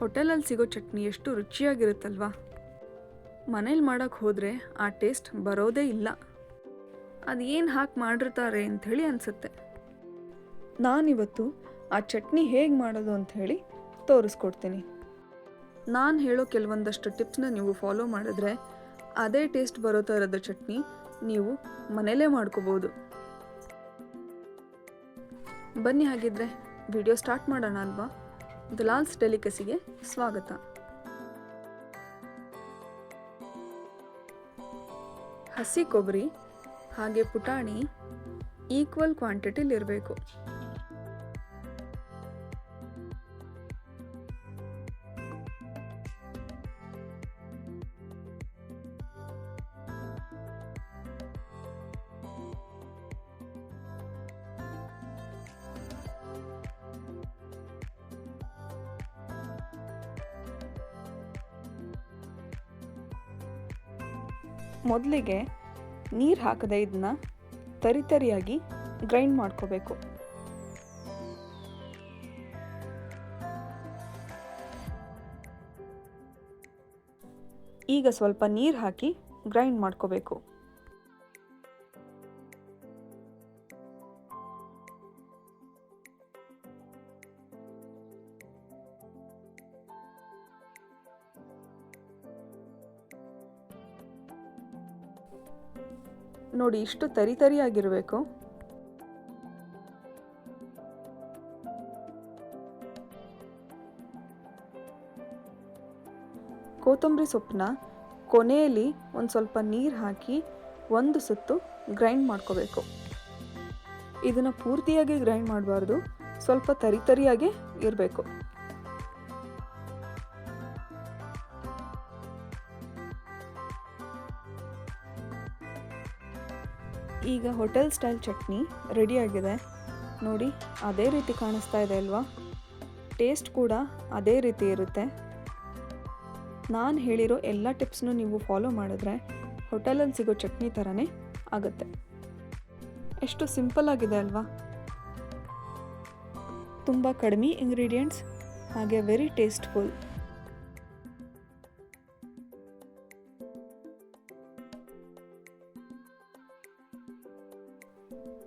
ಹೋಟೆಲಲ್ಲಿ ಸಿಗೋ ಚಟ್ನಿ ಎಷ್ಟು ರುಚಿಯಾಗಿರುತ್ತಲ್ವಾ. ಮನೇಲಿ ಮಾಡೋಕ್ಕೆ ಹೋದರೆ ಆ ಟೇಸ್ಟ್ ಬರೋದೇ ಇಲ್ಲ. ಅದು ಏನು ಹಾಕಿ ಮಾಡಿರ್ತಾರೆ ಅಂಥೇಳಿ ಅನಿಸುತ್ತೆ. ನಾನಿವತ್ತು ಆ ಚಟ್ನಿ ಹೇಗೆ ಮಾಡೋದು ಅಂಥೇಳಿ ತೋರಿಸ್ಕೊಡ್ತೀನಿ. ನಾನು ಹೇಳೋ ಕೆಲವೊಂದಷ್ಟು ಟಿಪ್ಸ್ನ ನೀವು ಫಾಲೋ ಮಾಡಿದ್ರೆ ಅದೇ ಟೇಸ್ಟ್ ಬರೋ ಥರದ ಚಟ್ನಿ ನೀವು ಮನೇಲೇ ಮಾಡ್ಕೋಬೋದು. ಬನ್ನಿ ಹಾಗಿದ್ರೆ ವಿಡಿಯೋ ಸ್ಟಾರ್ಟ್ ಮಾಡೋಣ ಅಲ್ವಾ. ದುಲಾಲ್ಸ್ ಡೆಲಿಕಸಿಗೆ ಸ್ವಾಗತ. ಹಸಿ ಕೊಬ್ಬರಿ ಹಾಗೆ ಪುಟಾಣಿ ಈಕ್ವಲ್ ಕ್ವಾಂಟಿಟಿಲಿರಬೇಕು. ಮೊದಲಿಗೆ ನೀರು ಹಾಕದೆ ಇದನ್ನ ತರಿತರಿಯಾಗಿ ಗ್ರೈಂಡ್ ಮಾಡ್ಕೋಬೇಕು. ಈಗ ಸ್ವಲ್ಪ ನೀರು ಹಾಕಿ ಗ್ರೈಂಡ್ ಮಾಡ್ಕೋಬೇಕು. ನೋಡಿ, ಇಷ್ಟು ತರಿತರಿಯಾಗಿರಬೇಕು. ಕೊತ್ತಂಬರಿ ಸೊಪ್ಪನ್ನ ಕೊನೆಯಲ್ಲಿ ಒಂದು ಸ್ವಲ್ಪ ನೀರು ಹಾಕಿ ಒಂದು ಸುತ್ತು ಗ್ರೈಂಡ್ ಮಾಡ್ಕೋಬೇಕು. ಇದನ್ನು ಪೂರ್ತಿಯಾಗಿ ಗ್ರೈಂಡ್ ಮಾಡಬಾರ್ದು, ಸ್ವಲ್ಪ ತರಿತರಿಯಾಗಿ ಇರಬೇಕು. ಈಗ ಹೋಟೆಲ್ ಸ್ಟೈಲ್ ಚಟ್ನಿ ರೆಡಿಯಾಗಿದೆ. ನೋಡಿ, ಅದೇ ರೀತಿ ಕಾಣಿಸ್ತಾ ಇದೆ ಅಲ್ವಾ. ಟೇಸ್ಟ್ ಕೂಡ ಅದೇ ರೀತಿ ಇರುತ್ತೆ. ನಾನು ಹೇಳಿರೋ ಎಲ್ಲ ಟಿಪ್ಸ್ನು ನೀವು ಫಾಲೋ ಮಾಡಿದ್ರೆ ಹೋಟೆಲಲ್ಲಿ ಸಿಗೋ ಚಟ್ನಿ ಥರನೇ ಆಗುತ್ತೆ. ಎಷ್ಟು ಸಿಂಪಲ್ ಆಗಿದೆ ಅಲ್ವಾ. ತುಂಬ ಕಡಿಮೆ ಇಂಗ್ರೀಡಿಯೆಂಟ್ಸ್ ಹಾಗೆ ವೆರಿ ಟೇಸ್ಟ್ಫುಲ್.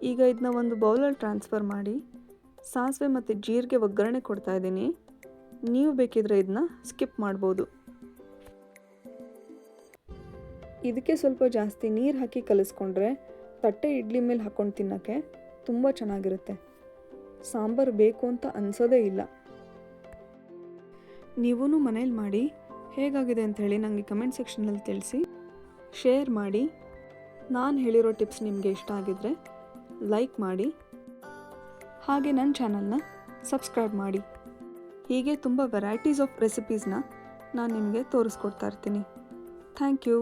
ಈಗ ಇದನ್ನ ಒಂದು ಬೌಲಲ್ಲಿ ಟ್ರಾನ್ಸ್ಫರ್ ಮಾಡಿ ಸಾಸಿವೆ ಮತ್ತು ಜೀರಿಗೆ ಒಗ್ಗರಣೆ ಕೊಡ್ತಾ ಇದ್ದೀನಿ. ನೀವು ಬೇಕಿದ್ರೆ ಇದನ್ನ ಸ್ಕಿಪ್ ಮಾಡ್ಬೋದು. ಇದಕ್ಕೆ ಸ್ವಲ್ಪ ಜಾಸ್ತಿ ನೀರು ಹಾಕಿ ಕಲಿಸ್ಕೊಂಡ್ರೆ ತಟ್ಟೆ ಇಡ್ಲಿ ಮೇಲೆ ಹಾಕ್ಕೊಂಡು ತಿನ್ನೋಕ್ಕೆ ತುಂಬ ಚೆನ್ನಾಗಿರುತ್ತೆ. ಸಾಂಬಾರು ಬೇಕು ಅಂತ ಅನಿಸೋದೇ ಇಲ್ಲ. ನೀವೂ ಮನೇಲಿ ಮಾಡಿ ಹೇಗಾಗಿದೆ ಅಂಥೇಳಿ ನನಗೆ ಕಮೆಂಟ್ ಸೆಕ್ಷನಲ್ಲಿ ತಿಳಿಸಿ, ಶೇರ್ ಮಾಡಿ. ನಾನು ಹೇಳಿರೋ ಟಿಪ್ಸ್ ನಿಮಗೆ ಇಷ್ಟ ಆಗಿದ್ರೆ ಲೈಕ್ ಮಾಡಿ, ಹಾಗೆ ನನ್ನ ಚಾನಲ್ನ ಸಬ್ಸ್ಕ್ರೈಬ್ ಮಾಡಿ. ಹೀಗೆ ತುಂಬ ವೆರೈಟೀಸ್ ಆಫ್ ರೆಸಿಪೀಸ್ನ ನಾನು ನಿಮಗೆ ತೋರಿಸ್ಕೊಡ್ತಾ ಇರ್ತೀನಿ. Thank you.